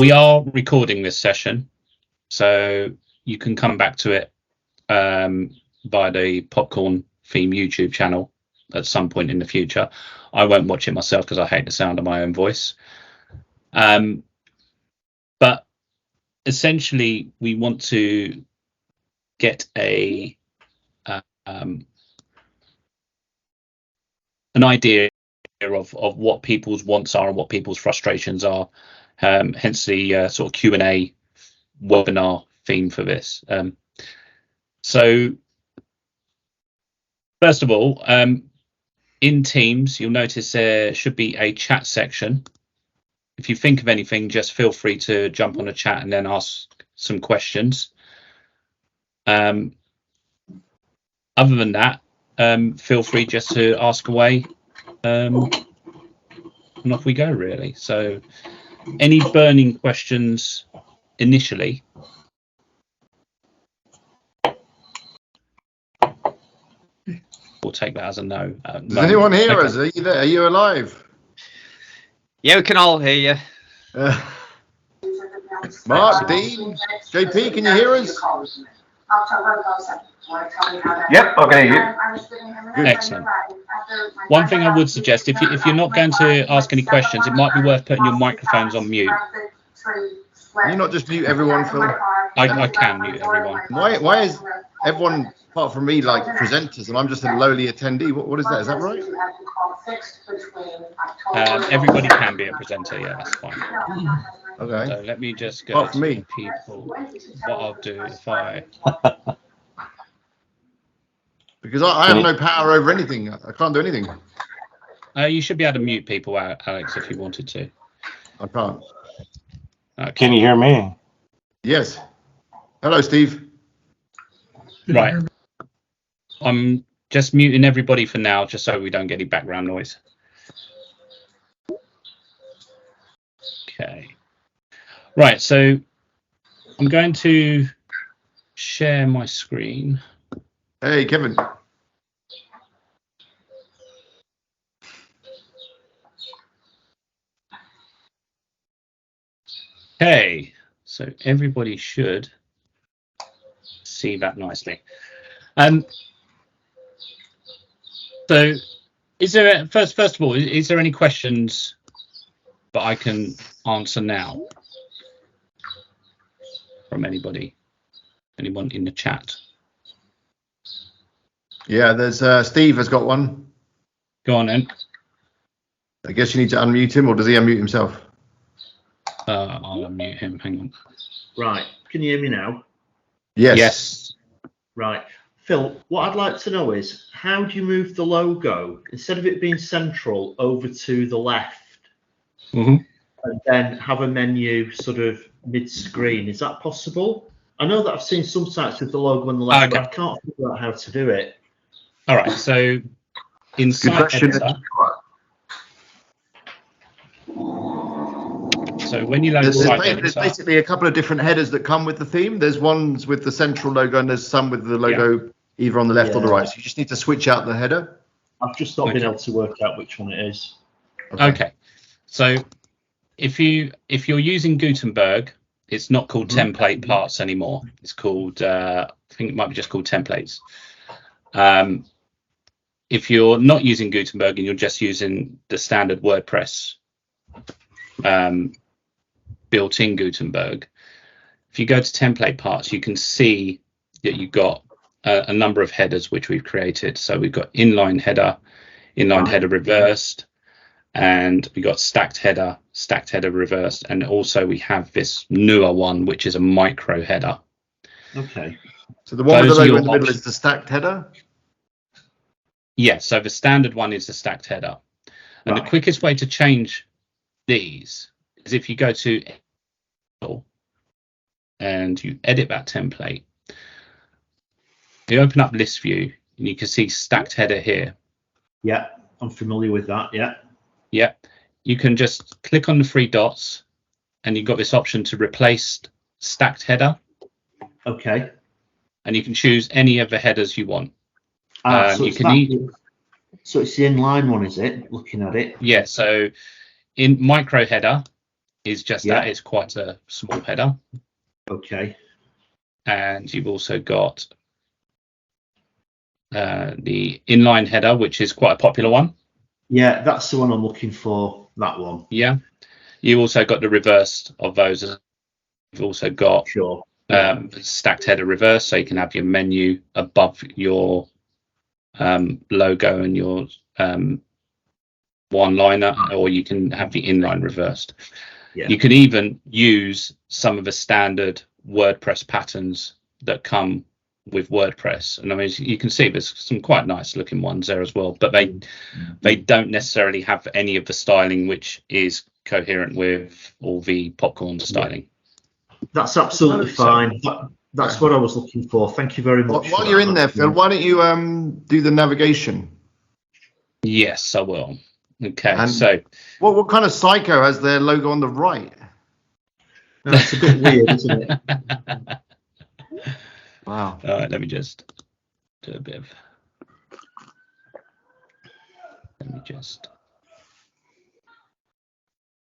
We are recording this session, so you can come back to it via the Popcorn Theme YouTube channel at some point in the future. I won't watch it myself because I hate the sound of my own voice. But essentially, we want to get an idea of what people's wants are and what people's frustrations are. Hence the sort of Q&A webinar theme for this. So first of all, in Teams, you'll notice there should be a chat section. If you think of anything, just feel free to jump on a chat and then ask some questions. Other than that, feel free just to ask away, and off we go, really. So any burning questions initially? We'll take that as a no. Does anyone hear us? Are you there? Are you alive? Yeah, we can all hear you. Mark, Dean, JP, can you hear us? Yep, I can hear you. Good. Excellent. One thing I would suggest, if you're not going to ask any questions, it might be worth putting your microphones on mute. Can you not just mute everyone, Phil? I can mute everyone. Why is everyone, apart from me, like presenters, and I'm just a lowly attendee? What is that? Is that right? Everybody can be a presenter, yeah, that's fine. Okay. So let me just go Apart to from me. people. What I'll do if I... Because I have no power over anything. I can't do anything. You should be able to mute people out, Alex, if you wanted to. I can't. Okay. Can you hear me? Yes. Hello, Steve. Right. I'm just muting everybody for now, just so we don't get any background noise. Okay. Right, so I'm going to share my screen. Hey, Kevin. Okay, so everybody should see that nicely. So is there first of all, is there any questions that I can answer now from anyone in the chat? Yeah, there's Steve has got one. Go on then. I guess you need to unmute him, or does he unmute himself? I'll unmute him. Hang on. Right, can you hear me now? Yes. Yes. Right, Phil, what I'd like to know is, how do you move the logo, instead of it being central, over to the left, Mm-hmm. and then have a menu sort of mid-screen? Is that possible? I know that I've seen some sites with the logo on the left, Okay. but I can't figure out how to do it. All right. So in Good Site question. Editor, so when you load There's Site Editor, basically a couple of different headers that come with the theme. There's ones with the central logo, and there's some with the logo either on the left or the right. So you just need to switch out the header. I've just not been able to work out which one it is. okay. So if you're using Gutenberg, it's not called template parts anymore. It's called I think it might be just called templates. If you're not using Gutenberg and you're just using the standard WordPress built-in Gutenberg, if you go to template parts, you can see that you've got a number of headers which we've created. So we've got inline header reversed, and we got stacked header reversed, and also we have this newer one which is a micro header. Okay. So the one with Those the are logo your in the middle options. is the stacked header. Yes, so the standard one is the stacked header. And Right. the quickest way to change these is if you go to and you edit that template, you open up list view and you can see stacked header here. Yeah, I'm familiar with that. Yeah. Yeah, you can just click on the three dots and you've got this option to replace stacked header, Okay. and you can choose any of the headers you want. So you it's can so it's the inline one, is it? Looking at it. Yeah, so in micro header, is just Yeah. that it's quite a small header. Okay. And you've also got the inline header, which is quite a popular one. Yeah, that's the one I'm looking for. That one. Yeah. You also got the reverse of those. You've also got Sure. stacked header reverse, so you can have your menu above your logo and your one-liner, or you can have the inline reversed. Yeah. You can even use some of the standard WordPress patterns that come with WordPress, and I mean, you can see there's some quite nice looking ones there as well, but they don't necessarily have any of the styling which is coherent with all the popcorn styling. That's absolutely fine. That's what I was looking for. Thank you very much. While you're in there, Phil, why don't you do the navigation? Yes, I will. Okay, And so what kind of psycho has their logo on the right? That's a bit weird, isn't it? Wow. all right, let me just do a bit of. Let me just.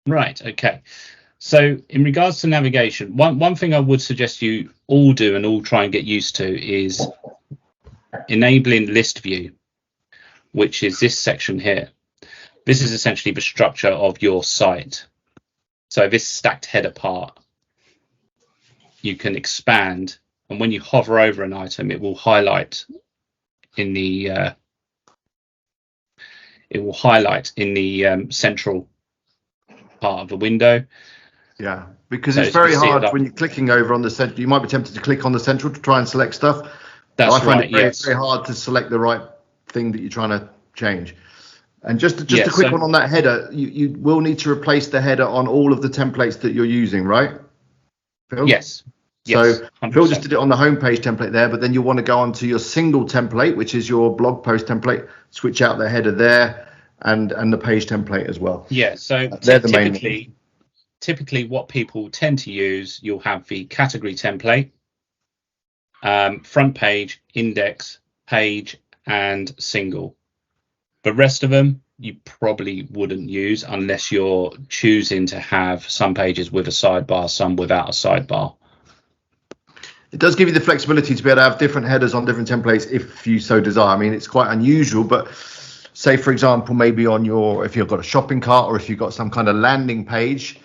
Right. Okay. So in regards to navigation, one thing I would suggest you all do and all try and get used to is enabling list view, which is this section here. This is essentially the structure of your site. So this stacked header part, you can expand, and when you hover over an item, it will highlight in the central part of the window. Yeah, because So it's as you very can see hard it up- when you're clicking over on the center. You might be tempted to click on the central to try and select stuff. That's I find right. it very, Yes. very hard to select the right thing that you're trying to change. And just a Yeah, quick so- one on that header. You will need to replace the header on all of the templates that you're using, right? Phil? Yes. So Yes, Phil 100%. just did it on the homepage template there, but then you want to go onto your single template, which is your blog post template, switch out the header there and the page template as well. Yeah, so They're the main ones. typically what people tend to use, you'll have the category template, front page, index, page, and single. The rest of them you probably wouldn't use unless you're choosing to have some pages with a sidebar, some without a sidebar. It does give you the flexibility to be able to have different headers on different templates if you so desire. I mean, it's quite unusual, but say, for example, maybe on if you've got a shopping cart or if you've got some kind of landing page,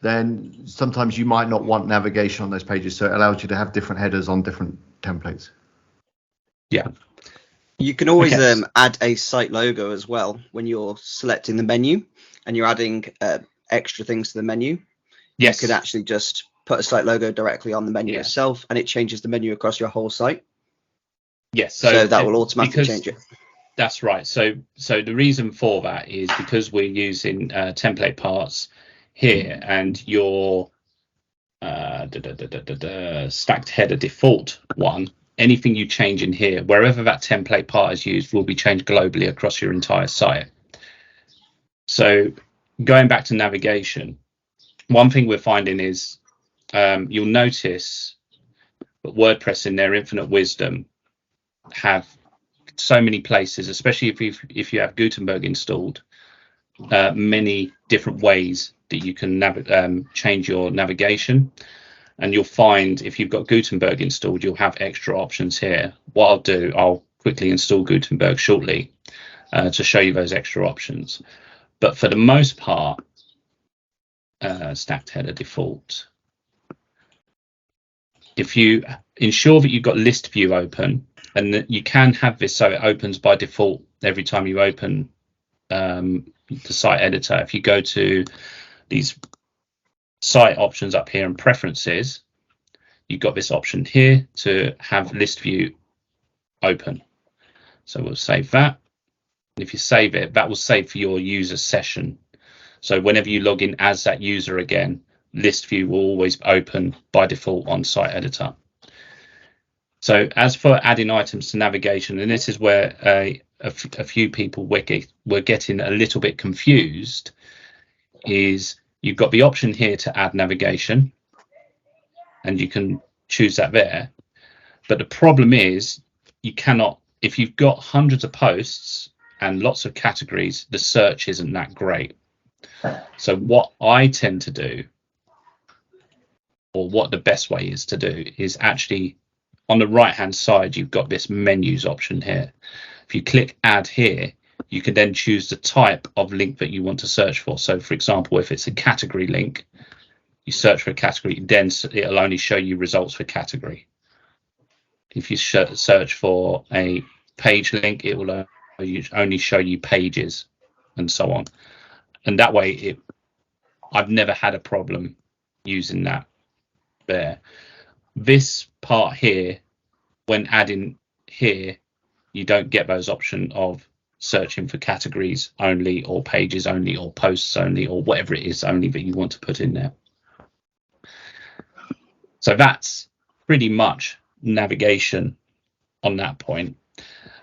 then sometimes you might not want navigation on those pages. So it allows you to have different headers on different templates. Yeah. You can always Okay. add a site logo as well when you're selecting the menu and you're adding extra things to the menu. Yes. You could actually just put a site logo directly on the menu itself, and it changes the menu across your whole site. Yes. So that will automatically change it. That's right. So the reason for that is because we're using template parts here, and your stacked header default one, anything you change in here, wherever that template part is used, will be changed globally across your entire site. So going back to navigation, one thing we're finding is you'll notice that WordPress, in their infinite wisdom, have so many places, especially if you have Gutenberg installed, many different ways that you can change your navigation. And you'll find if you've got Gutenberg installed, you'll have extra options here. What I'll do, I'll quickly install Gutenberg shortly to show you those extra options. But for the most part, stacked header default. If you ensure that you've got list view open, and that you can have this so it opens by default every time you open the site editor. If you go to these site options up here and preferences, you've got this option here to have list view open. So we'll save that. And if you save it, that will save for your user session. So whenever you log in as that user again, list view will always open by default on site editor. So as for adding items to navigation, and this is where a few people were getting a little bit confused, is you've got the option here to add navigation, and you can choose that there. But the problem is you cannot, if you've got hundreds of posts and lots of categories, the search isn't that great. So what I tend to do, or what the best way is to do, is actually on the right hand side, you've got this menus option here. If you click add here, you can then choose the type of link that you want to search for. So for example, if it's a category link, you search for a category, then it'll only show you results for category. If you search for a page link, it will only show you pages, and so on. And that way, I've never had a problem using that there. This part here, when adding here, you don't get those options of searching for categories only, or pages only, or posts only, or whatever it is only that you want to put in there. So that's pretty much navigation on that point.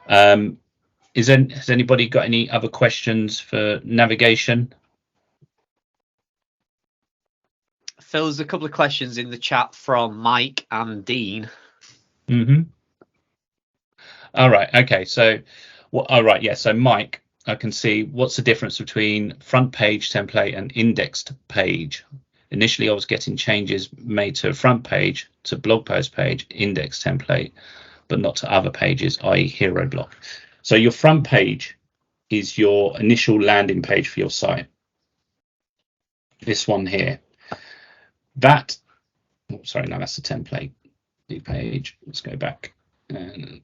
Has anybody got any other questions for navigation? Phil, there's a couple of questions in the chat from Mike and Dean. All right. Okay. So, all right. Yeah. So, Mike, I can see what's the difference between front page template and indexed page. Initially, I was getting changes made to a front page, to blog post page, index template, but not to other pages, i.e. hero block. So your front page is your initial landing page for your site. This one here. That, oh, sorry, no, that's the template page. Let's go back and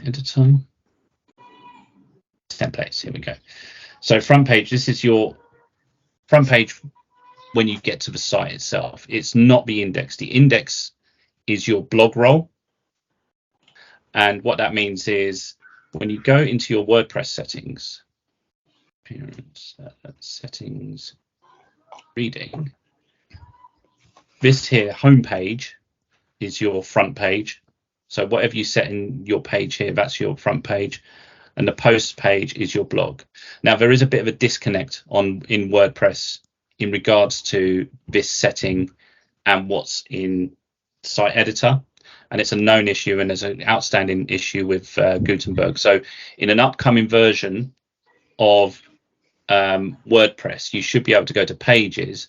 editor. Templates, here we go. So front page, this is your front page when you get to the site itself. It's not the index. The index is your blog role. And what that means is when you go into your WordPress settings, appearance, settings, reading, this here home page is your front page. So whatever you set in your page here, that's your front page. And the post page is your blog. Now, there is a bit of a disconnect in WordPress in regards to this setting and what's in site editor. And it's a known issue, and there's an outstanding issue with Gutenberg. So in an upcoming version of WordPress, you should be able to go to pages,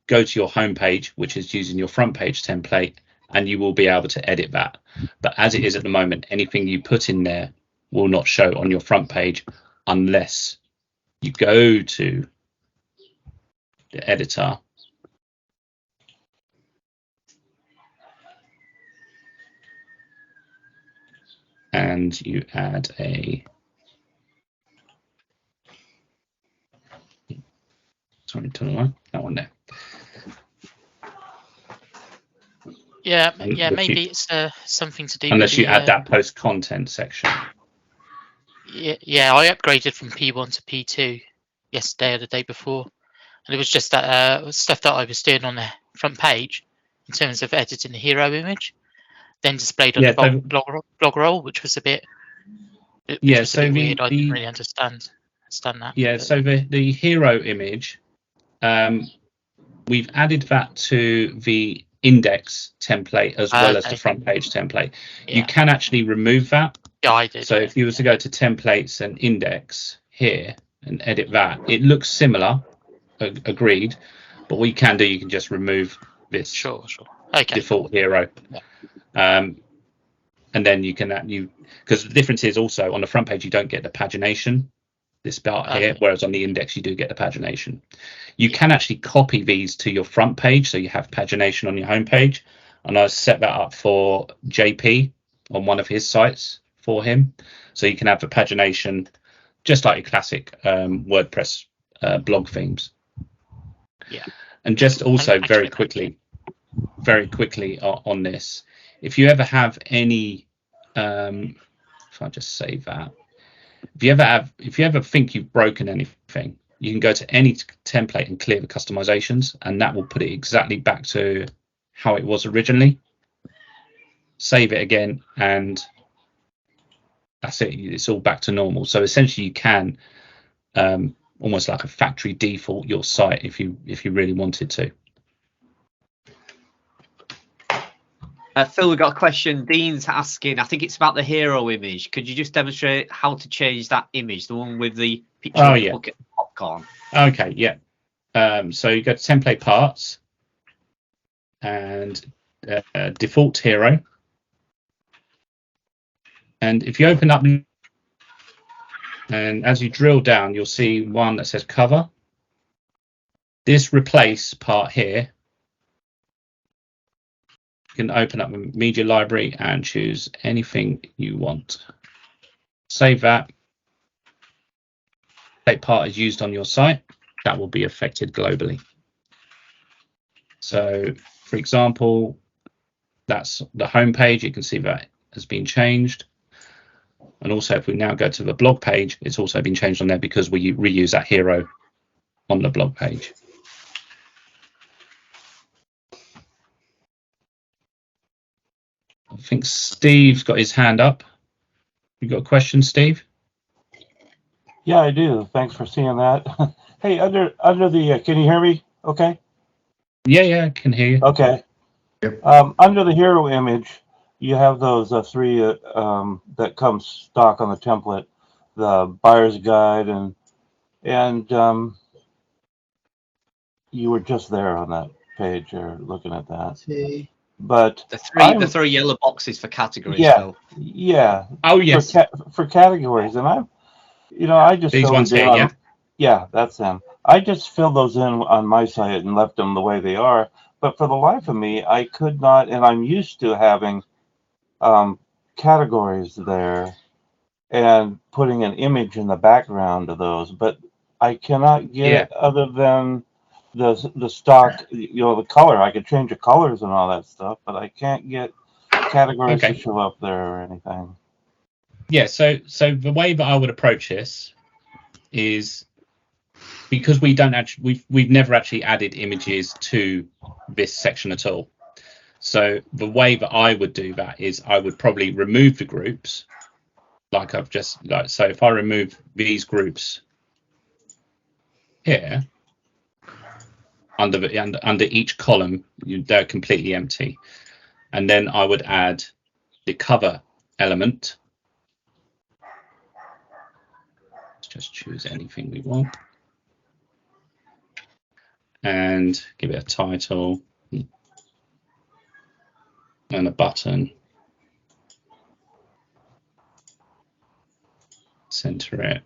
go to your home page, which is using your front page template, and you will be able to edit that. But as it is at the moment, anything you put in there will not show on your front page unless you go to the editor and you add a that one there. Yeah, maybe it's something to do unless with you add that post content section. Yeah, I upgraded from P1 to P2 yesterday or the day before, and it was just that stuff that I was doing on the front page in terms of editing the hero image, then displayed on the blog roll, which was a bit weird. I didn't really understand that. Yeah, so the hero image, we've added that to the index template as well as the front page template. Yeah. You can actually remove that. Yeah, I did. So if you were to go to templates and index here and edit that, it looks similar, agreed, but what you can do, you can just remove this default hero. Yeah. And then you can because the difference is also on the front page you don't get the pagination, this part here, whereas on the index you do get the pagination. You can actually copy these to your front page, so you have pagination on your home page, and I set that up for JP on one of his sites for him, so you can have the pagination just like your classic WordPress blog themes. Yeah. And just also very quickly on this, if you ever have any if I just save that, if you ever think you've broken anything, you can go to any template and clear the customizations, and that will put it exactly back to how it was originally. Save it again, and that's it. It's all back to normal. So essentially you can almost like a factory default your site if you really wanted to. Phil, we've got a question. Dean's asking, I think it's about the hero image. Could you just demonstrate how to change that image, the one with the picture of the bucket of popcorn? Okay, yeah. So you go to template parts and default hero. And if you open up, and as you drill down, you'll see one that says cover. This replace part here, you can open up a media library and choose anything you want. Save that. Template part is used on your site. That will be affected globally. So, for example, that's the home page. You can see that has been changed. And also, if we now go to the blog page, it's also been changed on there because we reuse that hero on the blog page. I think Steve's got his hand up. You got a question, Steve? Yeah, I do. Thanks for seeing that. Hey, under the, can you hear me? Okay. Yeah, I can hear you. Okay. Yep. Under the hero image, you have those three that come stock on the template, the buyer's guide, and you were just there on that page or looking at that. See. But The three yellow boxes for categories, yeah, Phil. yeah. Oh, yes. For categories, and I just These filled ones them here, in yeah? Yeah, that's them. I just filled those in on my site and left them the way they are. But for the life of me, I could not, and I'm used to having categories there and putting an image in the background of those, but I cannot get it other than the stock, the color. I could change the colors and all that stuff, but I can't get categories to show up there or anything. Yeah, so the way that I would approach this is, because we don't actually, we've never actually added images to this section at all. So the way that I would do that is I would probably remove the groups, like I've just so if I remove these groups here under each column, they're completely empty, and then I would add the cover element. Let's just choose anything we want and give it a title and a button. Center it.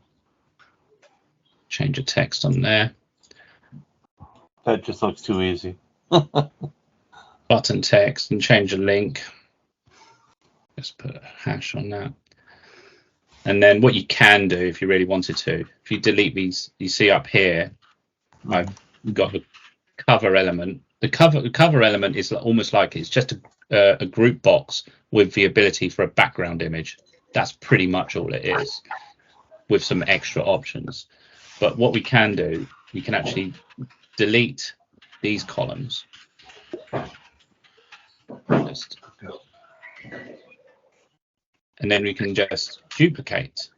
Change the text on there. That just looks too easy. Button text and change the link. Just put a hash on that. And then what you can do, if you really wanted to, if you delete these, you see up here, I've got the cover element. The cover element is almost like it's just a group box with the ability for a background image. That's pretty much all it is, with some extra options. But what we can do, we can actually delete these columns. And then we can just duplicate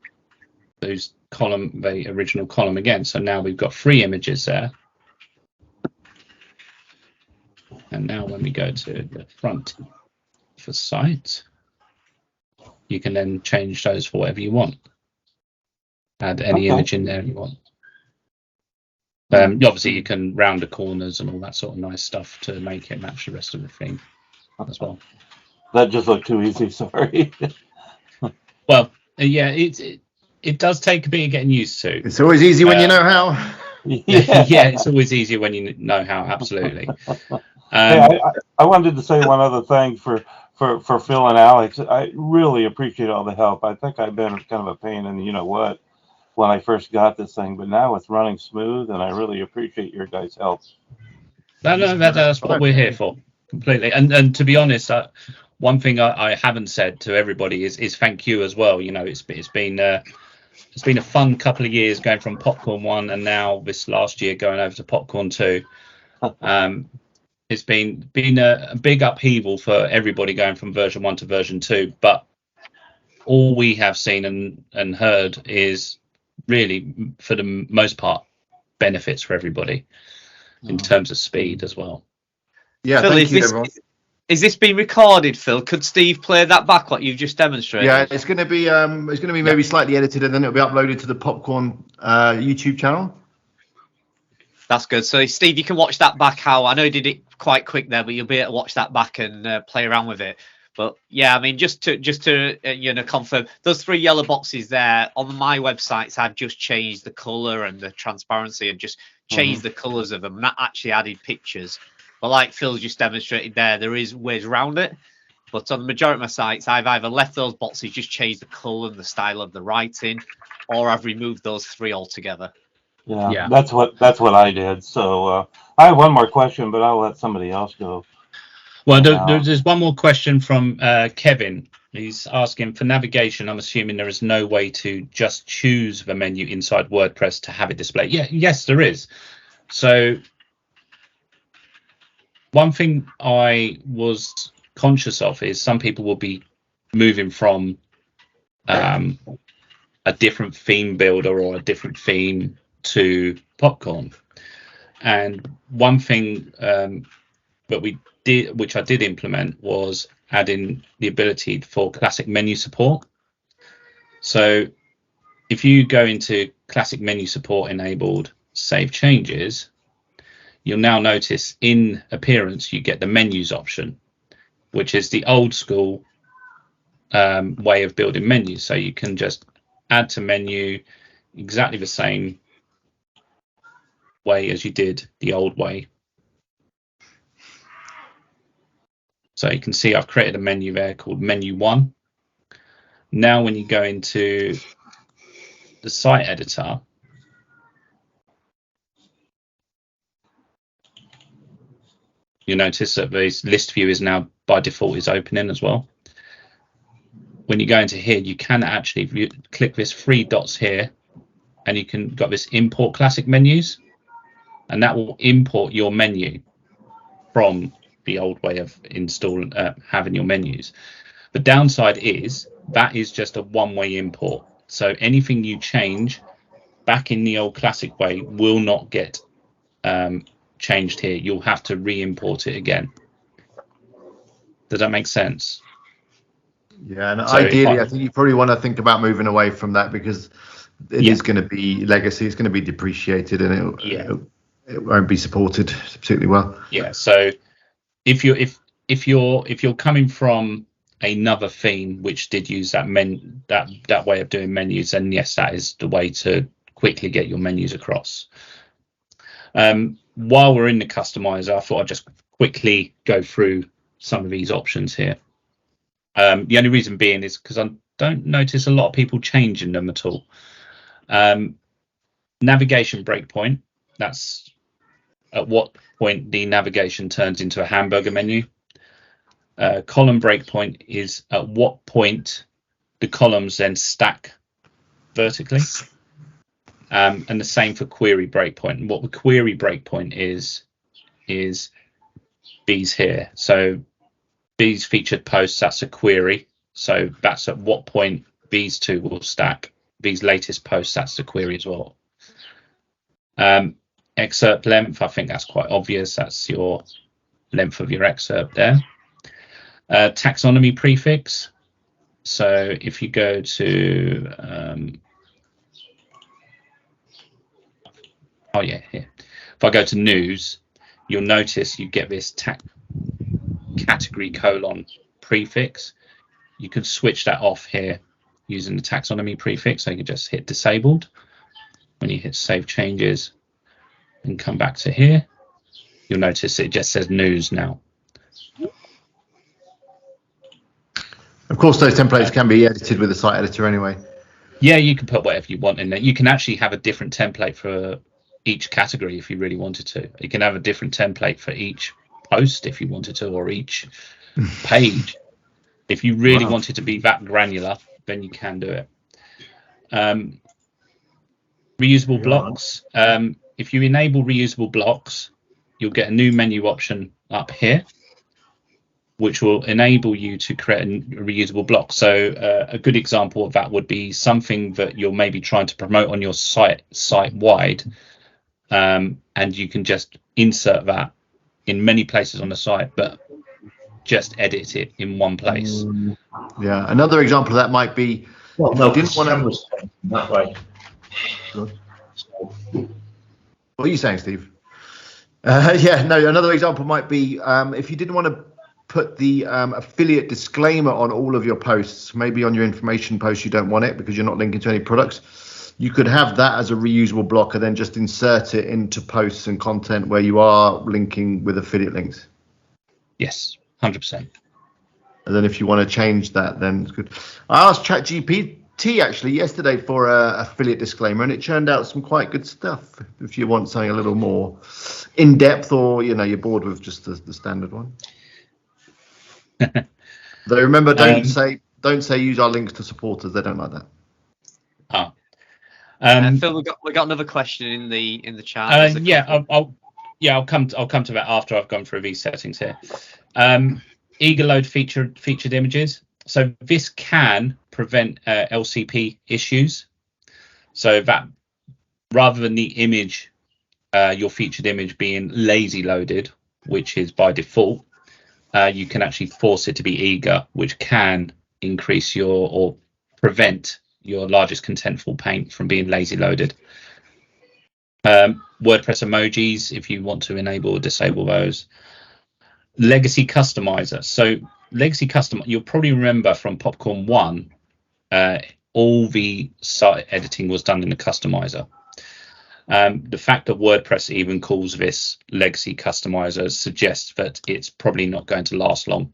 those the original column again. So now we've got 3 images there. And now when we go to the front of the site, you can then change those for whatever you want. Add any image in there you want. Obviously, you can round the corners and all that sort of nice stuff to make it match the rest of the thing as well. That just looked too easy. Sorry. Well, yeah, it does take a bit of getting used to. It's always easy when you know how. Yeah, it's always easier when you know how. Absolutely. Hey, I wanted to say one other thing for Phil and Alex. I really appreciate all the help. I think I've been kind of a pain in the you-know-what when I first got this thing, but now it's running smooth, and I really appreciate your guys' help. No, that's what we're here for, completely. And to be honest, one thing I haven't said to everybody is thank you as well. You know, it's been a fun couple of years going from Popcorn 1 and now this last year going over to Popcorn 2. It's been a big upheaval for everybody going from version 1 to version 2, but all we have seen and heard is really, for the most part, benefits for everybody in terms of speed as well. Yeah, Phil, thank you, everyone. Is this being recorded, Phil? Could Steve play that back, what you've just demonstrated? Yeah, it's going to be maybe slightly edited, and then it'll be uploaded to the Popcorn YouTube channel. That's good. So Steve, you can watch that back. How I know you did it quite quick there, but you'll be able to watch that back and play around with it. But yeah, I mean, just to confirm, those 3 yellow boxes there on my websites, I've just changed the color and the transparency and just changed the colors of them, not actually added pictures. But like Phil just demonstrated there is ways around it. But on the majority of my sites, I've either left those boxes, just changed the color and the style of the writing, or I've removed those 3 altogether. Yeah, that's what I did. So I have one more question, but I'll let somebody else go. Well, there's one more question from Kevin. He's asking, for navigation, I'm assuming there is no way to just choose the menu inside WordPress to have it displayed. Yes, there is. So one thing I was conscious of is some people will be moving from a different theme builder or a different theme to Popcorn. And one thing that we did, which I did implement, was adding the ability for classic menu support. So if you go into classic menu support enabled, save changes, you'll now notice in appearance you get the menus option, which is the old school way of building menus. So you can just add to menu exactly the same way as you did the old way. So you can see I've created a menu there called menu 1. Now when you go into the site editor, you notice that the list view is now by default is opening as well. When you go into here, you can actually click this 3 dots here, and you can got this import classic menus, and that will import your menu from the old way of installing having your menus. The downside is that is just a one-way import. So anything you change back in the old classic way will not get changed here. You'll have to re-import it again. Does that make sense? Yeah, and so ideally, I think you probably want to think about moving away from that, because it is going to be legacy. It's going to be depreciated, and it won't be supported particularly well. Yeah. So if you're coming from another theme which did use that way of doing menus, then yes, that is the way to quickly get your menus across. While we're in the customizer, I thought I'd just quickly go through some of these options here. The only reason being is because I don't notice a lot of people changing them at all. Navigation breakpoint, that's at what point the navigation turns into a hamburger menu. Column breakpoint is at what point the columns then stack vertically. And the same for query breakpoint. And what the query breakpoint is these here. So these featured posts, that's a query. So that's at what point these two will stack. These latest posts, that's the query as well. Excerpt length, I think that's quite obvious. That's your length of your excerpt there. Taxonomy prefix. So if you go to here. If I go to news, you'll notice you get this category : prefix. You can switch that off here using the taxonomy prefix. So you can just hit disabled. When you hit save changes and come back to here, you'll notice it just says news now. Of course, those templates can be edited with the site editor anyway. Yeah, you can put whatever you want in there. You can actually have a different template for each category if you really wanted to. You can have a different template for each post if you wanted to, or each page. If you really wanted to be that granular, then you can do it. Reusable blocks. If you enable reusable blocks, you'll get a new menu option up here, which will enable you to create a reusable block. So a good example of that would be something that you're maybe trying to promote on your site-wide, and you can just insert that in many places on the site, but just edit it in one place. Yeah, another example of that might be, well, no, didn't want to that way. What are you saying, Steve? Yeah, no, another example might be if you didn't want to put the affiliate disclaimer on all of your posts, maybe on your information post you don't want it because you're not linking to any products, you could have that as a reusable block and then just insert it into posts and content where you are linking with affiliate links. Yes, 100%. And then if you want to change that, then it's good. I asked ChatGPT actually yesterday for a affiliate disclaimer, and it churned out some quite good stuff. If you want something a little more in depth, or you're bored with just the standard one. Though remember, don't say use our links to supporters. They don't like that. Phil, we got another question in the chat. I'll come to that after I've gone through these settings here. Eager load featured images. So this can prevent LCP issues. So that rather than the image, your featured image being lazy loaded, which is by default, you can actually force it to be eager, which can increase or prevent your largest contentful paint from being lazy loaded. WordPress emojis, if you want to enable or disable those. Legacy customizer. So legacy custom, you'll probably remember from Popcorn 1, all the site editing was done in the customizer. The fact that WordPress even calls this legacy customizer suggests that it's probably not going to last long.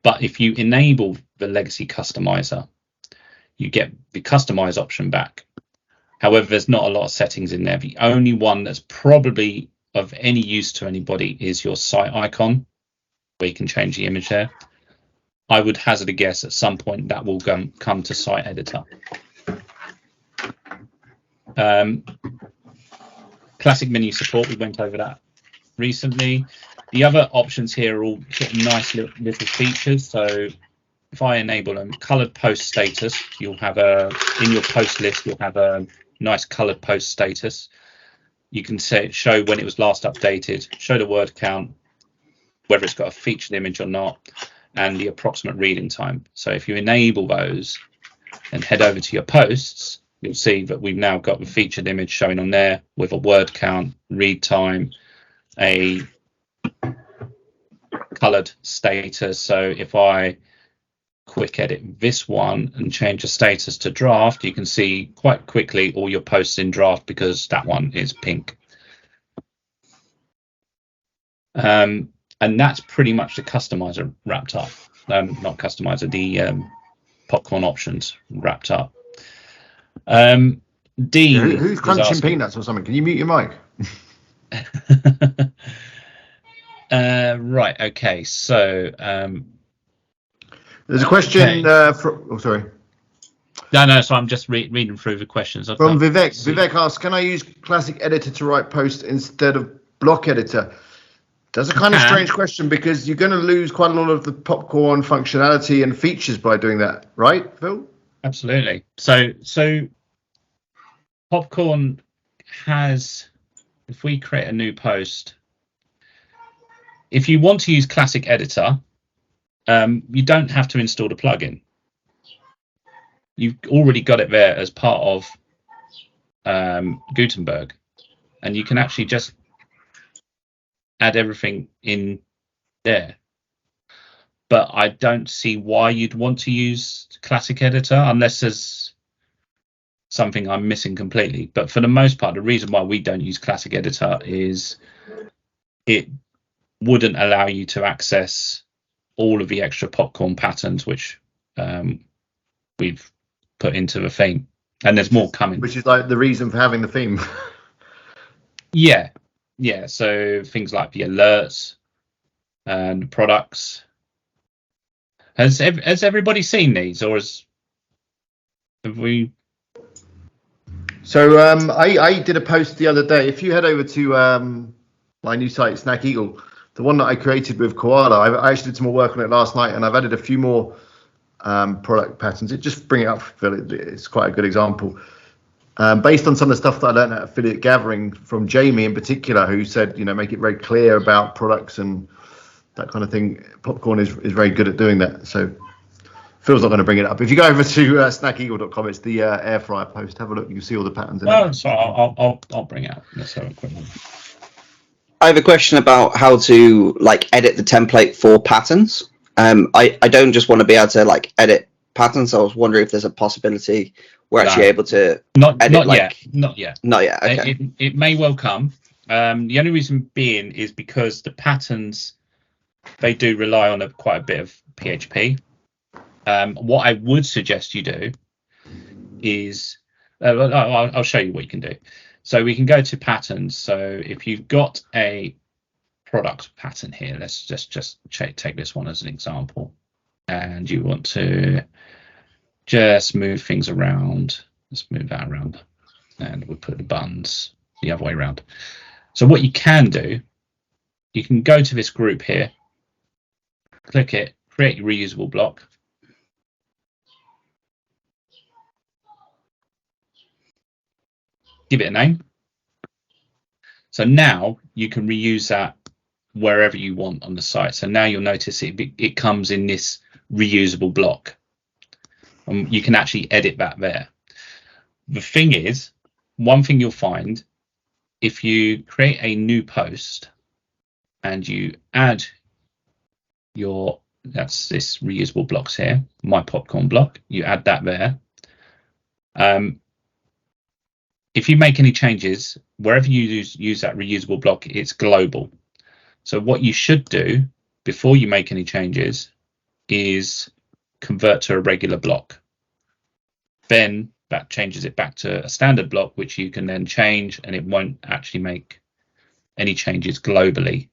But if you enable the legacy customizer, you get the customize option back. However, there's not a lot of settings in there. The only one that's probably of any use to anybody is your site icon, where you can change the image there. I would hazard a guess at some point that will come to site editor. Classic menu support, we went over that recently. The other options here are all sort of nice little features. So if I enable them, colored post status, you'll have in your post list, you'll have a nice colored post status. You can show when it was last updated, show the word count, whether it's got a featured image or not, and the approximate reading time. So if you enable those and head over to your posts, you'll see that we've now got the featured image showing on there with a word count, read time, a colored status. So if I quick edit this one and change the status to draft, you can see quite quickly all your posts in draft because that one is pink. And that's pretty much the customizer wrapped up. Not customizer, the popcorn options wrapped up. Dean, who's crunching peanuts or something? Can you mute your mic? Right. Okay. So there's a question. Sorry. No. So I'm just reading through the questions. From Vivek. Vivek asks, "Can I use Classic Editor to write posts instead of Block Editor?" That's a kind of strange question because you're going to lose quite a lot of the popcorn functionality and features by doing that, right, Phil? Absolutely. So popcorn has, if we create a new post, if you want to use Classic Editor, you don't have to install the plugin. You've already got it there as part of Gutenberg, and you can actually just add everything in there. But I don't see why you'd want to use Classic Editor unless there's something I'm missing completely. But for the most part, the reason why we don't use Classic Editor is it wouldn't allow you to access all of the extra popcorn patterns which we've put into the theme, and there's more coming, which is like the reason for having the theme. Yeah, so things like the alerts and products. Has everybody seen these, or have we? So I did a post the other day. If you head over to my new site, Snack Eagle, the one that I created with Koala, I actually did some more work on it last night, and I've added a few more product patterns. Just bring it up, Phil. It's quite a good example. Based on some of the stuff that I learned at Affiliate Gathering from Jamie in particular, who said, make it very clear about products and that kind of thing. Popcorn is very good at doing that. So Phil's not going to bring it up. If you go over to snackeagle.com, it's the air fryer post. Have a look. You can see all the patterns in it. So I'll bring it up. Let's have a quick one. I have a question about how to like edit the template for patterns. I don't just want to be able to like edit patterns. I was wondering if there's a possibility we're actually able to not edit yet. Okay. It may well come. The only reason being is because the patterns, they do rely on quite a bit of PHP. What I would suggest you do is I'll show you what you can do. So we can go to patterns. So if you've got a product pattern here, let's just take this one as an example, and you want to just move things around. Let's move that around, and we'll put the buttons the other way around. So what you can do, you can go to this group here, click it, create your reusable block. Give it a name. So now you can reuse that wherever you want on the site. So now you'll notice it comes in this reusable block. You can actually edit that there. The thing is, one thing you'll find, if you create a new post and you add that's this reusable blocks here, my popcorn block, you add that there. If you make any changes, wherever you use that reusable block, it's global. So what you should do before you make any changes is convert to a regular block. Then that changes it back to a standard block, which you can then change, and it won't actually make any changes globally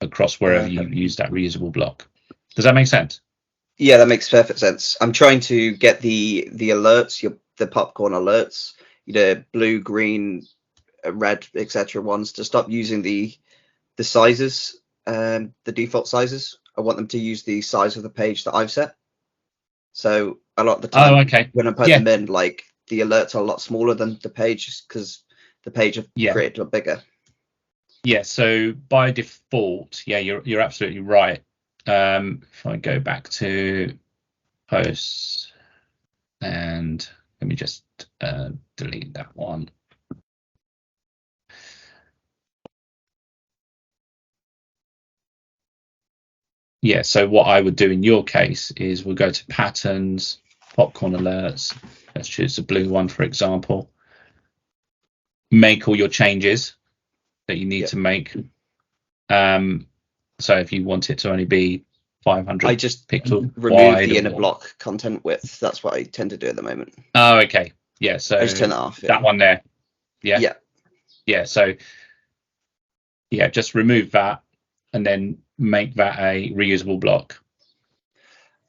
across wherever you use that reusable block. Does that make sense? Yeah, that makes perfect sense. I'm trying to get the alerts, the popcorn alerts, the blue, green, red, etc. ones to stop using the sizes, the default sizes. I want them to use the size of the page that I've set. So a lot of the time, when I put them in, like the alerts are a lot smaller than the page because the page I've created a lot bigger. Yeah. So by default, you're absolutely right. If I go back to posts, and let me just delete that one. Yeah, so what I would do in your case is we'll go to patterns, popcorn alerts. Let's choose the blue one, for example. Make all your changes that you need to make. So if you want it to only be 500 I just pixel remove wide, the inner block content width. That's what I tend to do at the moment. Oh, okay. Yeah, so I just turn that off. That one there. Yeah. So just remove that and then make that a reusable block.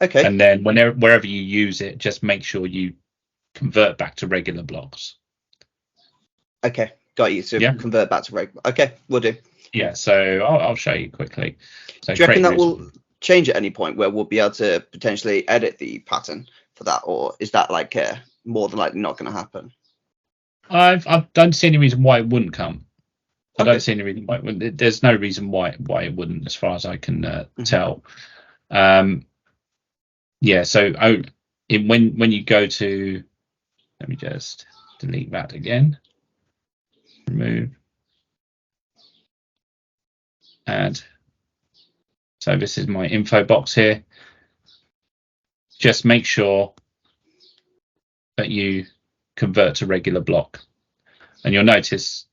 Okay. And then wherever you use it, just make sure you convert back to regular blocks. Okay, got you. So convert back to regular. Okay, we'll do. Yeah, so I'll show you quickly. So do you reckon that will change at any point where we'll be able to potentially edit the pattern for that, or is that like more than likely not going to happen? I don't see any reason why it wouldn't come. I don't see any reason why it wouldn't. There's no reason why it wouldn't, as far as I can tell. So when you go to, let me just delete that again. Remove. Add. So this is my info box here. Just make sure that you convert to regular block, and you'll notice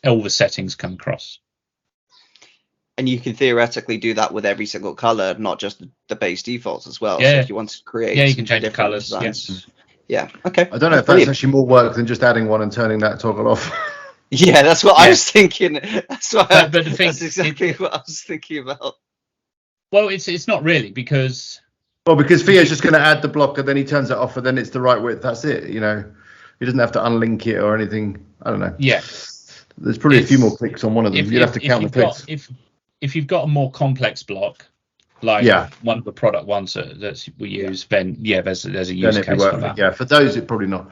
all the settings come across. And you can theoretically do that with every single color, not just the base defaults as well. Yeah. So if you want to create, you can change the colors. Yes. Yeah. Okay. I don't know if that's actually more work than just adding one and turning that toggle off. Yeah, that's what I was thinking. That's what. But the thing, that's exactly what I was thinking about. Well, it's not really, because Theo's just going to add the block and then he turns it off and then it's the right width. That's it. He doesn't have to unlink it or anything. I don't know. Yeah. There's probably a few more clicks on one of them. You'd have to count the clicks. If you've got a more complex block, like one of the product ones that we use, then there's a use case for that. Yeah, for those it probably not.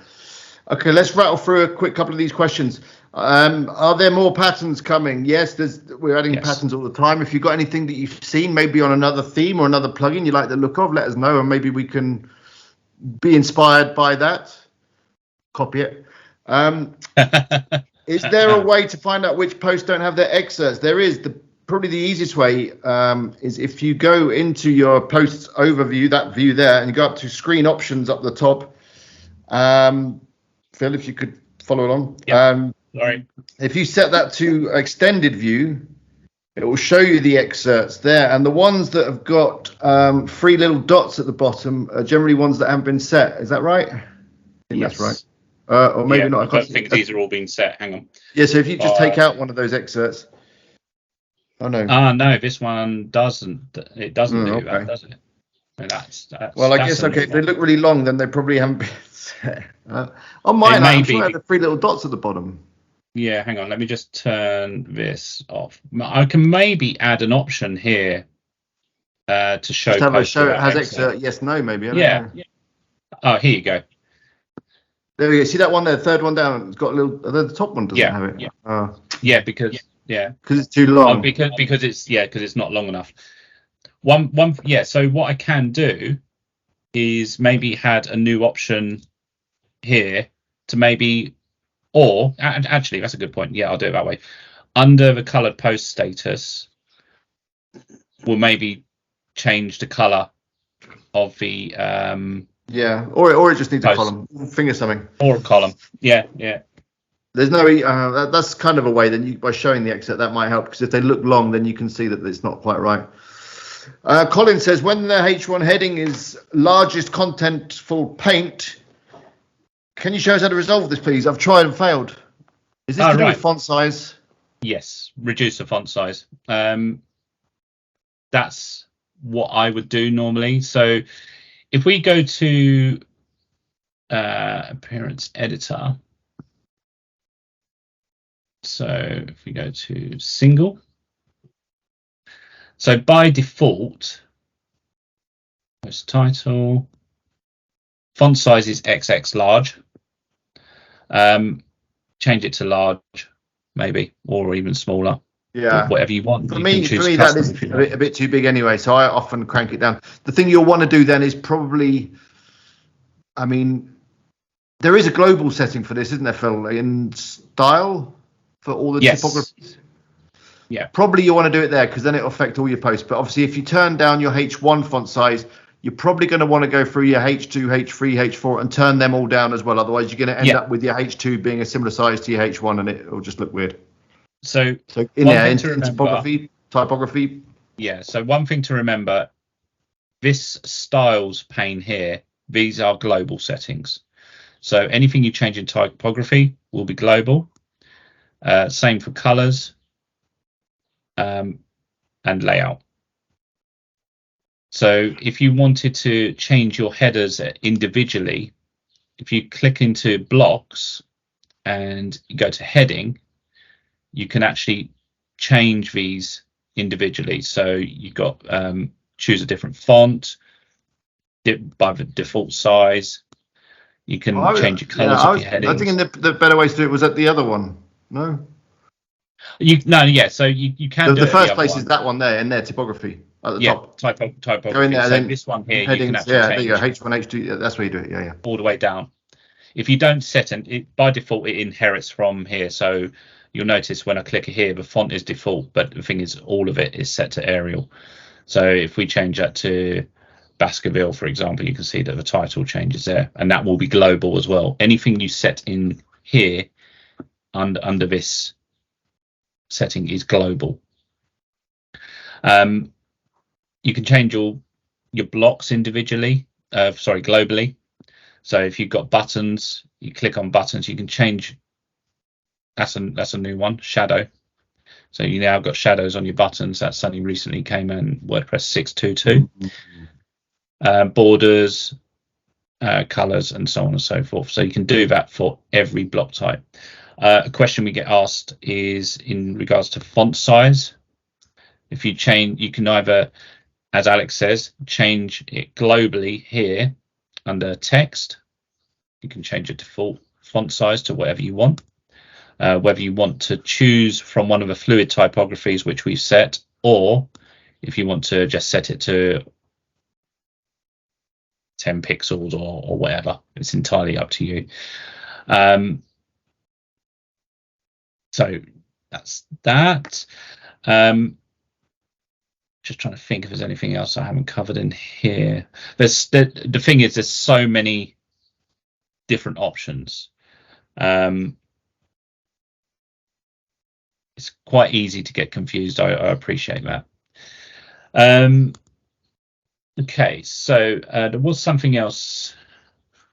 Okay, let's rattle through a quick couple of these questions. Are there more patterns coming? Yes, we're adding patterns all the time. If you've got anything that you've seen, maybe on another theme or another plugin you like the look of, let us know, and maybe we can be inspired by that. Copy it. Is there a way to find out which posts don't have their excerpts? There is. Probably the easiest way is if you go into your posts overview, that view there, and you go up to screen options up the top. Phil, if you could follow along. Yep. Sorry. If you set that to extended view, it will show you the excerpts there. And the ones that have got 3 little dots at the bottom are generally ones that haven't been set. Is that right? I think Yes. that's right. Or maybe not. I don't think these are all being set. Hang on. Yeah, so if you just take out one of those excerpts. Oh, no. No, this one doesn't. It doesn't do that, does it? No, that's well, I guess, okay, if they look really long, then they probably haven't been set. On mine, I'm sure I have the 3 little dots at the bottom. Yeah, hang on. Let me just turn this off. I can maybe add an option here to show. Just have a show it has excerpt. Yes, no, maybe. I don't know. Oh, here you go. There we go. See that one there, third one down? It's got a little. The top one doesn't have it. Yeah, because it's too long. Because it's not long enough. One. Yeah. So what I can do is maybe add a new option here to maybe, or actually that's a good point. Yeah, I'll do it that way. Under the colored post status, we'll maybe change the color of the or it just needs post. A column. Finger something. Or a column. Yeah. There's no that's kind of a way. Then by showing the excerpt, that might help, because if they look long, then you can see that it's not quite right. Colin says, when the H1 heading is largest contentful paint, can you show us how to resolve this, please? I've tried and failed. Is this to do with font size? Yes, reduce the font size. That's what I would do normally. So if we go to appearance editor, so if we go to single, so by default, post title, font size is XX large. Change it to large, maybe, or even smaller. Yeah, whatever you want. For me, that is a bit too big anyway, so I often crank it down. The thing you'll want to do then is probably, I mean, there is a global setting for this, isn't there, Phil, in style for all the typographies? Yeah. Probably you want to do it there, because then it'll affect all your posts. But obviously, if you turn down your H1 font size, you're probably going to want to go through your H2, H3, H4 and turn them all down as well. Otherwise, you're going to end up with your H2 being a similar size to your H1, and it'll just look weird. So in there, in typography. Yeah. So one thing to remember, this styles pane here, these are global settings. So anything you change in typography will be global. Same for colors and layout. So if you wanted to change your headers individually, if you click into blocks and you go to heading, you can actually change these individually. So you've got choose a different font by the default size. You can change your colors of your headings. I think the better way to do it was at the other one. No. So you can. The first place is that one there in their typography at the top. Typography. Go in there, so then this one here, headings, you can actually change. there you go. H1, H2. That's where you do it. Yeah. All the way down. If you don't set it by default, it inherits from here. So you'll notice when I click here, the font is default, but the thing is, all of it is set to Arial. So if we change that to Baskerville, for example, you can see that the title changes there, and that will be global as well. Anything you set in here under this setting is global. You can change your blocks individually, globally. So if you've got buttons, you click on buttons, you can change. That's a new one, shadow. So you now got shadows on your buttons. That something recently came in WordPress 6.2.2. Borders, colors, and so on and so forth. So you can do that for every block type. A question we get asked is in regards to font size. If you change, you can either, as Alex says, change it globally here under text. You can change your default font size to whatever you want. Whether you want to choose from one of the fluid typographies which we've set, or if you want to just set it to 10 pixels or whatever, it's entirely up to you. So that's that. Just trying to think if there's anything else I haven't covered in here. The thing is, there's so many different options. It's quite easy to get confused. I appreciate that. Okay, so there was something else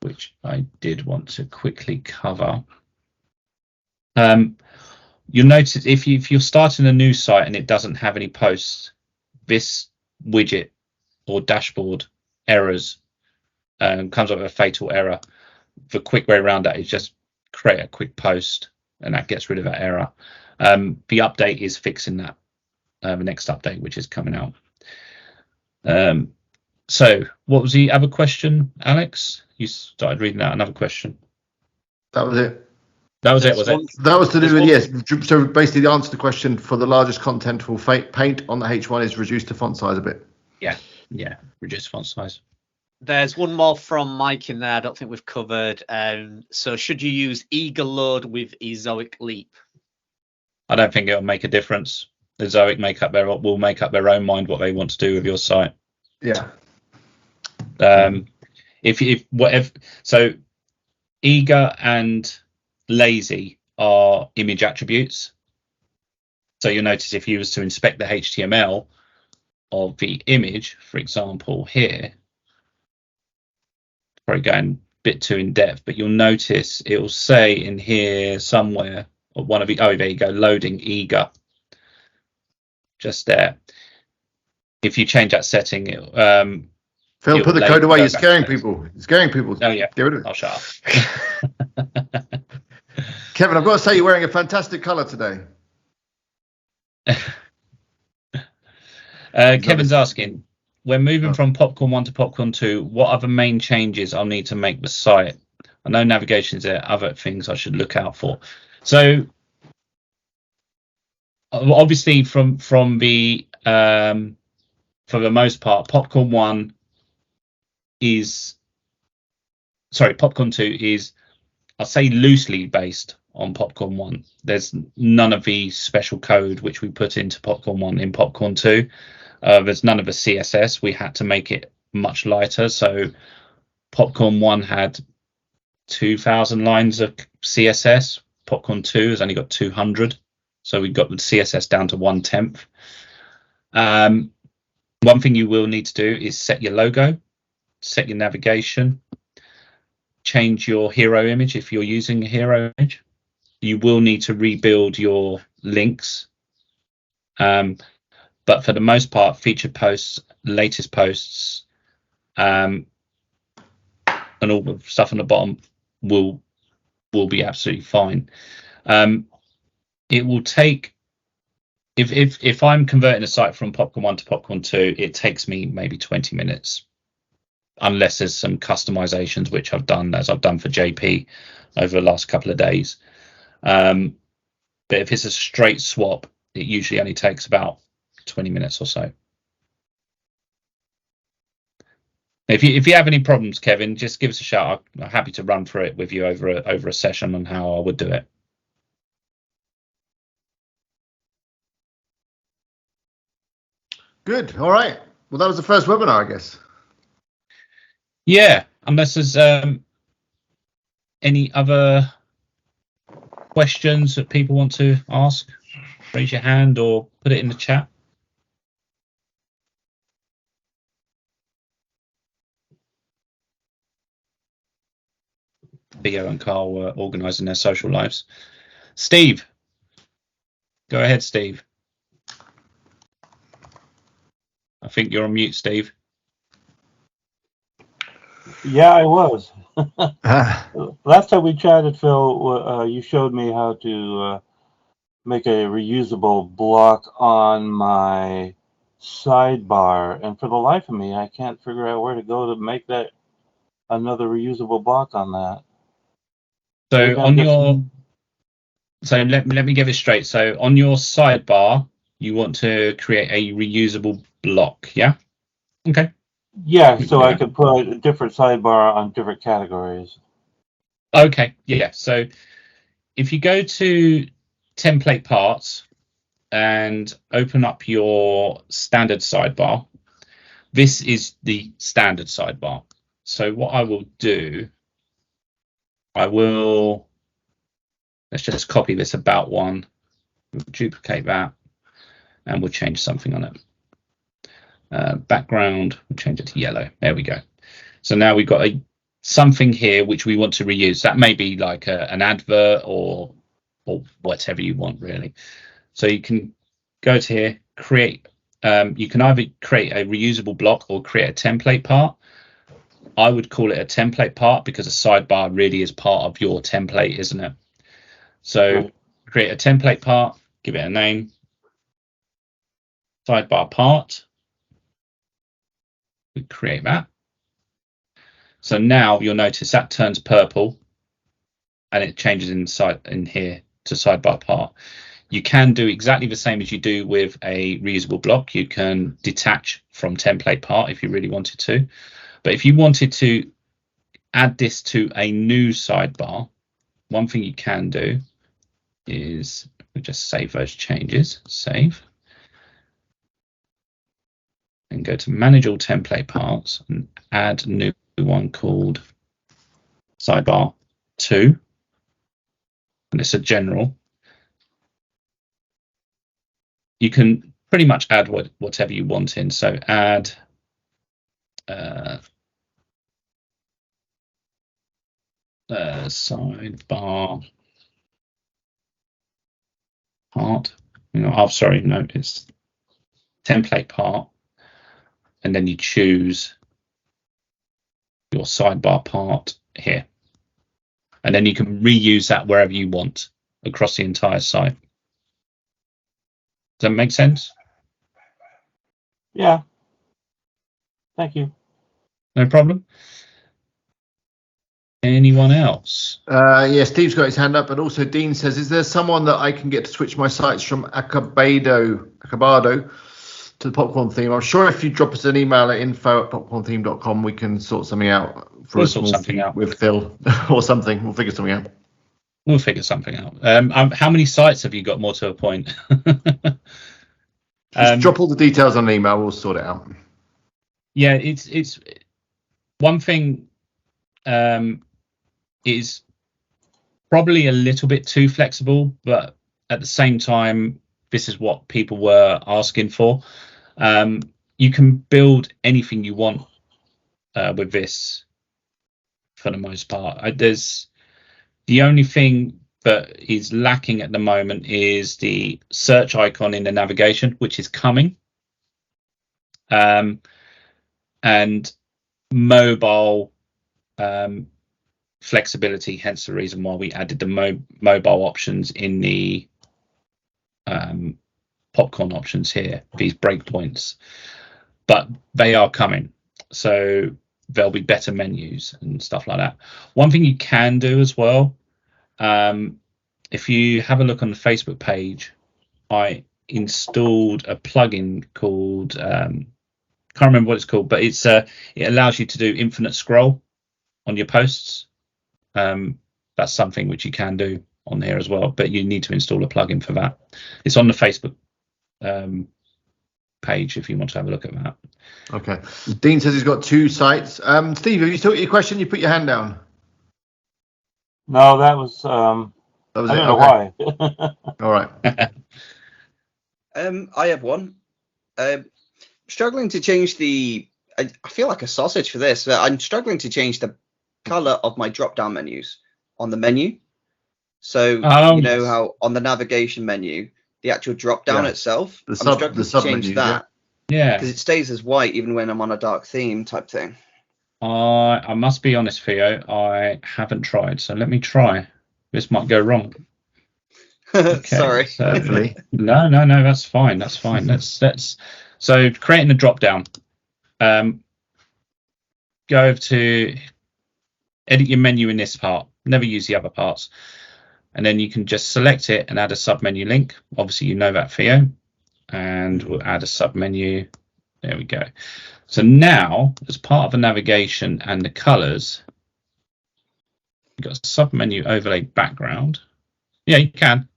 which I did want to quickly cover. You'll notice if you're starting a new site and it doesn't have any posts, this widget or dashboard errors comes up with a fatal error. The quick way around that is just create a quick post, and that gets rid of that error. The update is fixing that. The next update, which is coming out. So what was the other question, Alex? You started reading out another question. That was it. That was it, was it? That was to do with, yes. So basically the answer to the question for the largest contentful paint on the H1 is reduce the font size a bit. Yeah, reduce font size. There's one more from Mike in there I don't think we've covered. So should you use eager load with ezoic leap? I don't think it'll make a difference. The Zoic will make up their own mind what they want to do with your site. Yeah. So eager and lazy are image attributes. So you'll notice if you was to inspect the HTML of the image, for example, here, probably going a bit too in depth, but you'll notice it will say in here somewhere, or one of the, oh, there you go, loading eager, just there. If you change that setting, Phil, put the code away. You're scaring people. You're scaring people. Oh yeah, get rid of it. I'll shut up. Kevin, I've got to say you're wearing a fantastic colour today. Kevin's asking, when moving from Popcorn 1 to Popcorn 2, what are the main changes I'll need to make the site? I know navigation is there, other things I should look out for. So obviously from the for the most part, Popcorn 2 is, I'll say, loosely based on Popcorn 1. There's none of the special code which we put into Popcorn 1 in Popcorn 2. There's none of the CSS. We had to make it much lighter. So Popcorn 1 had 2,000 lines of CSS. Popcorn 2 has only got 200. So we got the CSS down to 1/10. One thing you will need to do is set your logo, set your navigation, change your hero image if you're using a hero image. You will need to rebuild your links. But for the most part, featured posts, latest posts, and all the stuff on the bottom will be absolutely fine. It will take, if I'm converting a site from Popcorn 1 to Popcorn 2, it takes me maybe 20 minutes, unless there's some customizations which I've done, as I've done for JP over the last couple of days. But if it's a straight swap, it usually only takes about 20 minutes or so. If you have any problems, Kevin, just give us a shout. I'm happy to run through it with you over a session on how I would do it. Good. All right. Well, that was the first webinar, I guess. Yeah, unless there's any other questions that people want to ask, raise your hand or put it in the chat. Theo and Carl were organising their social lives. Steve, go ahead, Steve. I think you're on mute, Steve. Yeah, I was. Last time we chatted, Phil, you showed me how to make a reusable block on my sidebar, and for the life of me, I can't figure out where to go to make that another reusable block on that. So on your, so let me get this straight. So on your sidebar, you want to create a reusable block, yeah? Okay. Yeah, so I could put a different sidebar on different categories. Okay, yeah. So if you go to template parts and open up your standard sidebar. This is the standard sidebar. So what I will do, let's just copy this about one, duplicate that, and we'll change something on it. Background, we'll change it to yellow. There we go. So now we've got something here which we want to reuse. That may be like an advert or whatever you want, really. So you can go to here, create. You can either create a reusable block or create a template part. I would call it a template part because a sidebar really is part of your template, isn't it? So create a template part, give it a name, sidebar part. We create that. So now you'll notice that turns purple and it changes in here to sidebar part. You can do exactly the same as you do with a reusable block. You can detach from template part if you really wanted to. But if you wanted to add this to a new sidebar, one thing you can do is we just save those changes, save, and go to manage all template parts and add a new one called sidebar 2. And it's a general. You can pretty much add whatever you want in. So add sidebar part. Sorry, no, it's template part, and then you choose your sidebar part here, and then you can reuse that wherever you want across the entire site. Does that make sense? Yeah. Thank you. No problem. Anyone else? Yeah, Steve's got his hand up, and also Dean says, is there someone that I can get to switch my sites from Acabado to the Popcorn Theme? I'm sure if you drop us an email at info@popcorntheme.com, we can sort something out for a small fee with Phil or something. We'll figure something out. We'll figure something out. How many sites have you got, more to a point? Just drop all the details on an email. We'll sort it out. Yeah, it's one thing. Is probably a little bit too flexible, but at the same time, this is what people were asking for. You can build anything you want with this for the most part. There's the only thing that is lacking at the moment is the search icon in the navigation, which is coming, and mobile flexibility, hence the reason why we added the mobile options in the popcorn options here, these breakpoints, but they are coming, so there'll be better menus and stuff like that. One thing you can do as well, if you have a look on the Facebook page, I installed a plugin called can't remember what it's called, but it's it allows you to do infinite scroll on your posts. That's something which you can do on here as well, but you need to install a plugin for that. It's on the Facebook page if you want to have a look at that. Okay. Dean says he's got 2 sites. Steve, have you still got your question? You put your hand down. No, that was That was I it. don't know Okay. why. All right. I have one. Struggling to change the. I feel like a sausage for this. But I'm struggling to change the color of my drop-down menus on the menu. So you know how on the navigation menu, the actual drop-down itself, I'm struggling to change that. Yeah. Because it stays as white even when I'm on a dark theme type thing. I must be honest, Theo, I haven't tried, so let me try. This might go wrong. Okay, Sorry. So, Hopefully. No, that's fine. That's fine. Let's so creating a drop down. Go over to edit your menu in this part. Never use the other parts. And then you can just select it and add a submenu link. Obviously, you know that, Theo. And we'll add a submenu. There we go. So now, as part of the navigation and the colors, you've got a submenu overlay background. Yeah, you can.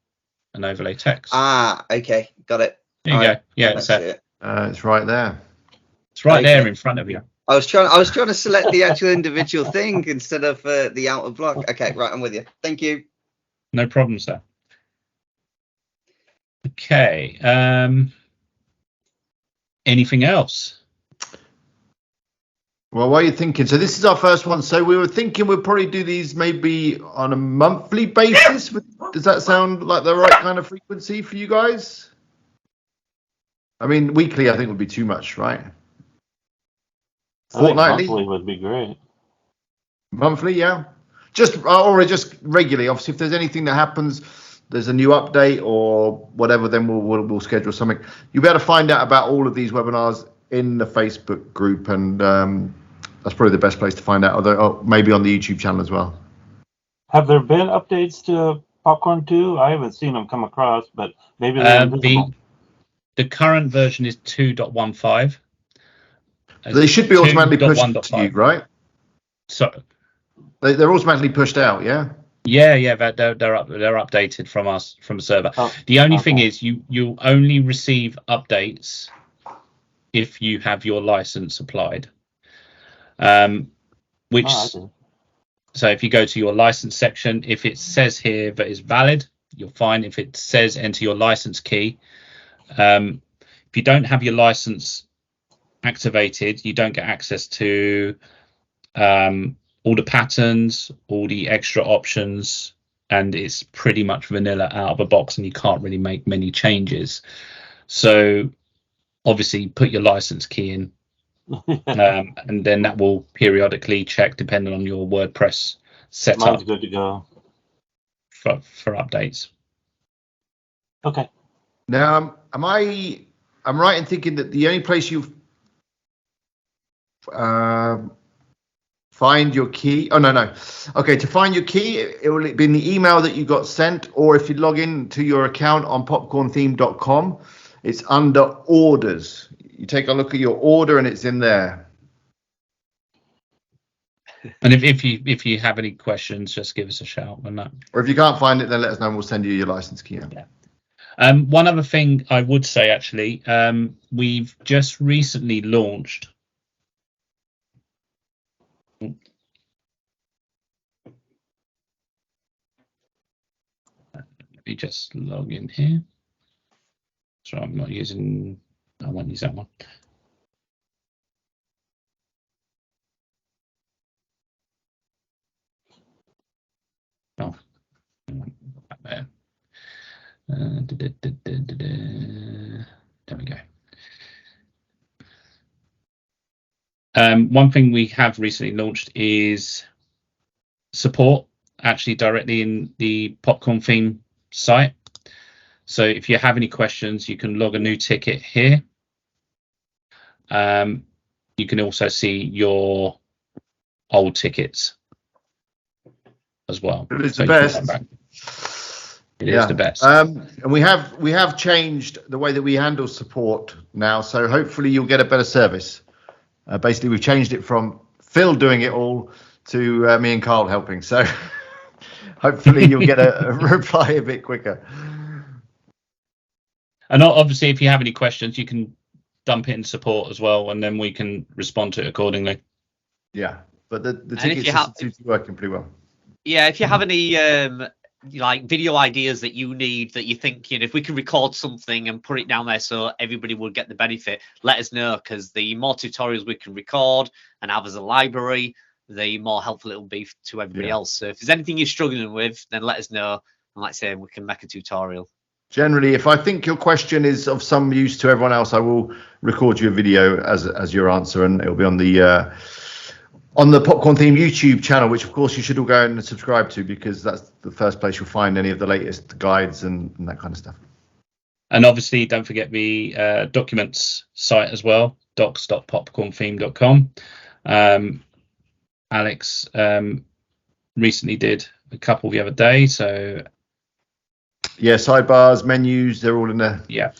and overlay text. Ah, okay, got it. There you go. Yeah, Let's it's, see it. It's right there. it's right Okay. there in front of you. I was trying to select the actual individual thing instead of the outer block. Okay, right, I'm with you. Thank you. No problem, sir. Okay. Anything else? Well, what are you thinking? So this is our first one. So we were thinking we'll probably do these maybe on a monthly basis. Does that sound like the right kind of frequency for you guys? I mean, weekly I think would be too much, right? I think Fortnightly? monthly would be great. Monthly, yeah. Just or just regularly. Obviously, if there's anything that happens, there's a new update or whatever, then we'll schedule something. You'll be able to find out about all of these webinars in the Facebook group, and that's probably the best place to find out. Although maybe on the YouTube channel as well. Have there been updates to Popcorn 2? I haven't seen them come across, but maybe they're invisible. The current version is 2.15. They should be automatically pushed to you, right? So they're automatically pushed out, yeah. Yeah, they're updated from us from the server. The only thing is you only receive updates if you have your license applied. So if you go to your license section, if it says here that it's valid, you're fine. If it says enter your license key, if you don't have your license activated, you don't get access to all the patterns, all the extra options, and it's pretty much vanilla out of the box, and you can't really make many changes. So obviously put your license key in, and then that will periodically check depending on your WordPress setup. Mine's good to go for updates. Okay. Now, I'm right in thinking that the only place you find your key? Oh no. Okay, to find your key, it will be in the email that you got sent, or if you log in to your account on popcorntheme.com, it's under orders. You take a look at your order and it's in there. And if you have any questions, just give us a shout on that. Or if you can't find it, then let us know and we'll send you your license key. Yeah. One other thing I would say, actually, we've just recently launched. Let me just log in here. So I'm not using. I won't use that one. Oh, back there. There we go. One thing we have recently launched is support actually directly in the Popcorn Theme site. So if you have any questions, you can log a new ticket here. You can also see your old tickets as well. It is so the best. It is the best. And we have changed the way that we handle support now, so hopefully you'll get a better service. Basically, we've changed it from Phil doing it all to me and Carl helping. So hopefully you'll get a reply a bit quicker. And obviously, if you have any questions, you can dump it in support as well, and then we can respond to it accordingly. Yeah, but the tickets seem to be working pretty well. Yeah, if you have any like video ideas that you need, that you think, if we can record something and put it down there so everybody will get the benefit, let us know, because the more tutorials we can record and have as a library, the more helpful it will be to everybody else. So if there's anything you're struggling with, then let us know, and like I say, we can make a tutorial. Generally, if I think your question is of some use to everyone else, I will record you a video as your answer, and it'll be on the Popcorn Theme YouTube channel, which of course you should all go and subscribe to, because that's the first place you'll find any of the latest guides and that kind of stuff. And obviously, don't forget the documents site as well, docs.popcorntheme.com. Alex recently did a couple the other day, so yeah, sidebars, menus, they're all in there. Yeah,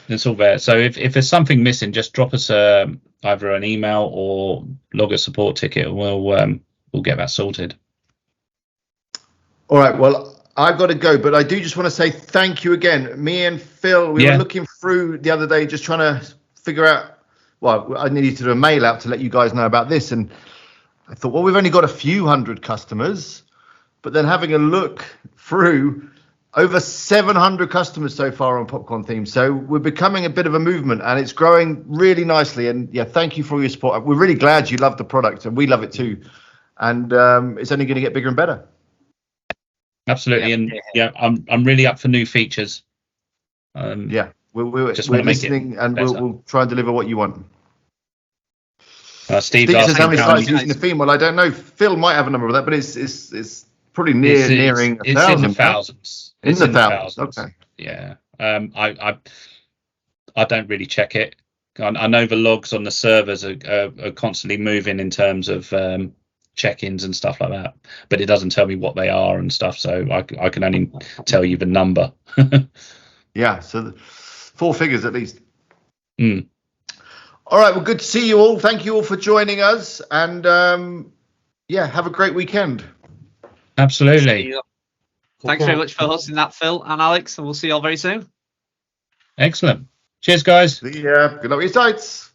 it's all there. So if there's something missing, just drop us either an email or log a support ticket, and we'll get that sorted. All right. Well, I've got to go, but I do just want to say thank you again. Me and Phil, we were looking through the other day, just trying to figure out. Well, I needed to do a mail out to let you guys know about this, and I thought, well, we've only got a few hundred customers, but then having a look through, over 700 customers so far on Popcorn Theme. So we're becoming a bit of a movement, and it's growing really nicely. And yeah, thank you for all your support. We're really glad you love the product, and we love it too. And it's only going to get bigger and better. Absolutely, and I'm really up for new features. We're listening, and we'll try and deliver what you want. Steve says how many sites using the theme. Well, I don't know. Phil might have a number of that, but it's probably nearing it's 1,000. in the thousands. It's in the thousands. Okay. Yeah. I don't really check it. I know the logs on the servers are constantly moving in terms of check-ins and stuff like that, but it doesn't tell me what they are and stuff, so I can only tell you the number. Yeah, so 4 figures at least. All right, well, good to see you all. Thank you all for joining us, and have a great weekend. Absolutely. Thanks very much for hosting that, Phil and Alex, and we'll see you all very soon. Excellent. Cheers, guys. See ya. Good luck with your sites.